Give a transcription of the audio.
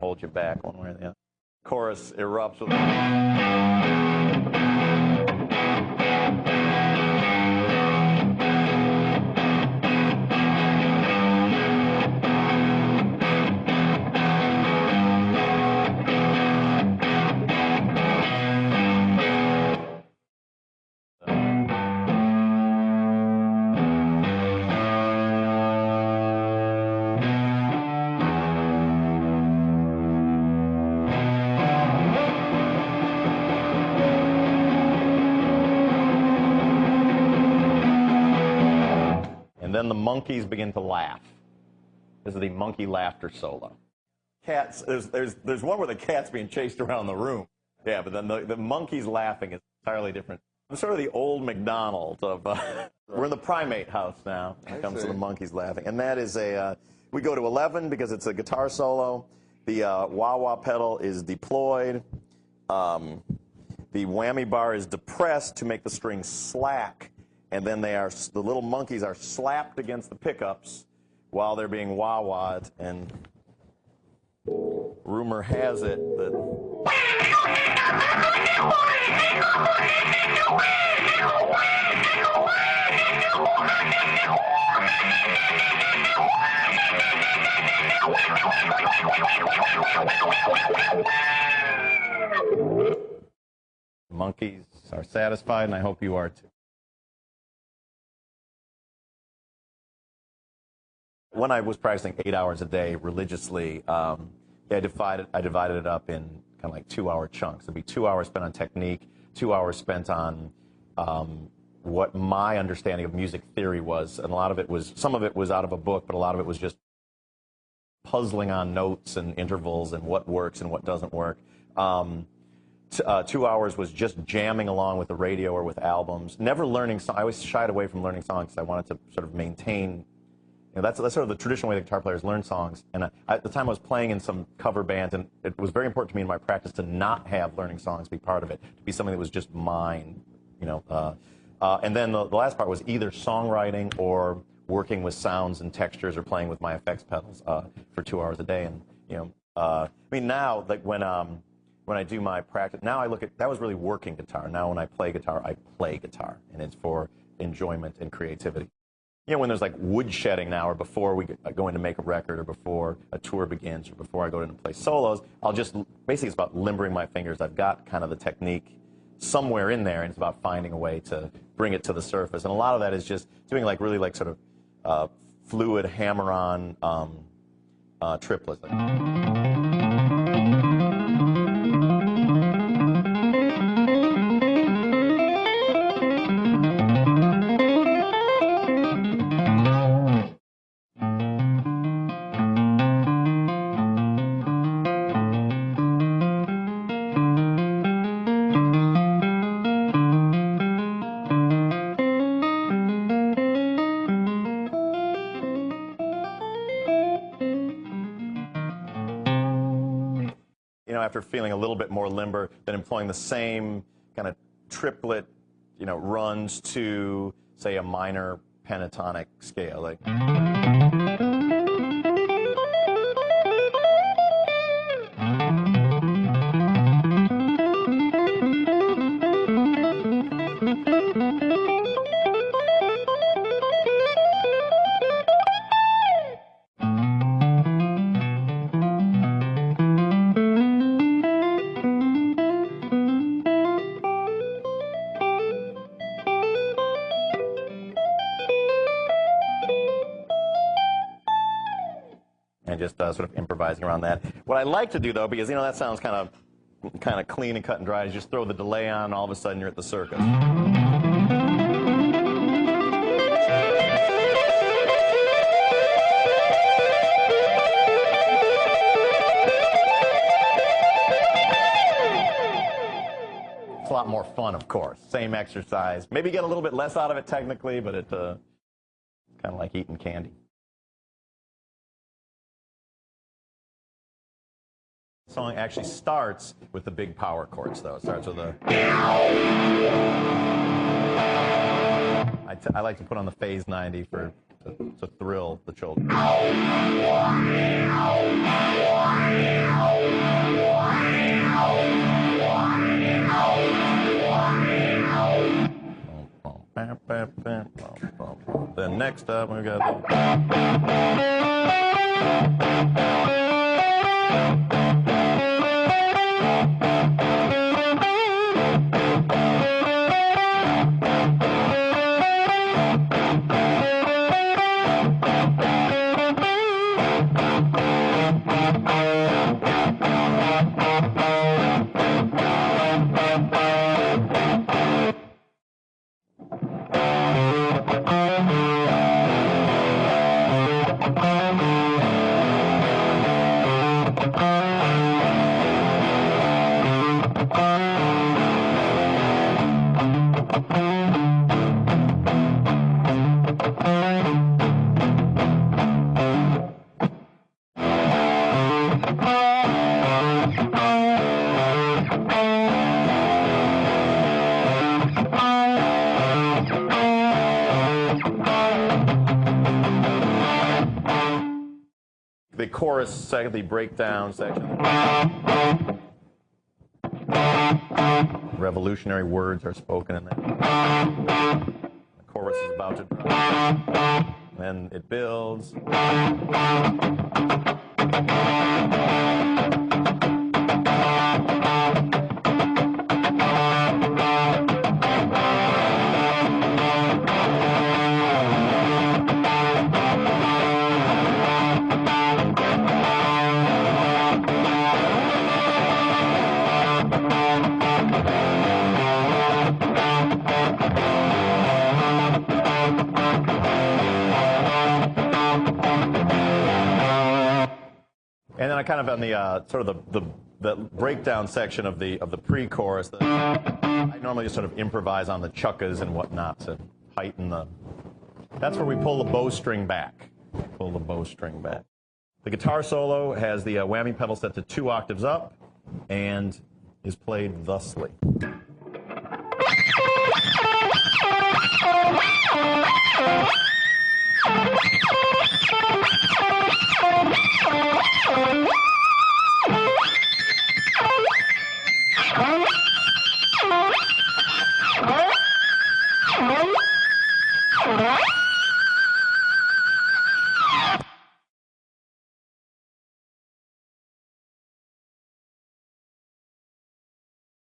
hold you back one way or the other. Chorus erupts with... And then the monkeys begin to laugh. This is the monkey laughter solo. Cats, there's one where the cat's being chased around the room. Yeah, but then the monkeys laughing is entirely different. It's sort of the old McDonald's of, we're in the primate house now when it comes to the monkeys laughing. And that is we go to 11 because it's a guitar solo. The wah-wah pedal is deployed. The whammy bar is depressed to make the strings slack. And then the little monkeys are slapped against the pickups while they're being wah-wah'd. And rumor has it that... Monkeys are satisfied, and I hope you are too. When I was practicing 8 hours a day religiously, I divided it up in kind of like 2-hour chunks. It'd be 2 hours spent on technique, 2 hours spent on what my understanding of music theory was, and some of it was out of a book, but a lot of it was just puzzling on notes and intervals and what works and what doesn't work. 2 hours was just jamming along with the radio or with albums. Never learning songs. I always shied away from learning songs because I wanted to sort of maintain. That's sort of the traditional way that guitar players learn songs. And at the time I was playing in some cover bands, and it was very important to me in my practice to not have learning songs be part of it, to be something that was just mine, and then the last part was either songwriting or working with sounds and textures or playing with my effects pedals for 2 hours a day. And I mean now, like when I do my practice, now I look at that was really working guitar. Now when I play guitar, and it's for enjoyment and creativity. When there's like woodshedding now, or before we go in to make a record, or before a tour begins, or before I go in to play solos, I'll just, basically it's about limbering my fingers. I've got kind of the technique somewhere in there, and it's about finding a way to bring it to the surface. And a lot of that is just doing like really like sort of fluid hammer-on triplets. After feeling a little bit more limber, then employing the same kind of triplet, runs to, say, a minor pentatonic scale, like. And just sort of improvising around that. What I like to do, though, because that sounds kind of clean and cut and dry, is just throw the delay on, and all of a sudden you're at the circus. It's a lot more fun, of course. Same exercise. Maybe get a little bit less out of it technically, but it's kind of like eating candy. The song actually starts with the big power chords, though. It starts with a... I like to put on the phase 90 to thrill the children. Then next up we got. The chorus section, the breakdown section. Revolutionary words are spoken in there. The chorus is about to drop. Then it builds. And then I kind of on the sort of the breakdown section of the pre-chorus, I normally just sort of improvise on the chuckas and whatnot to heighten the. That's where we pull the bowstring back. Pull the bowstring back. The guitar solo has the whammy pedal set to 2 octaves up, and is played thusly.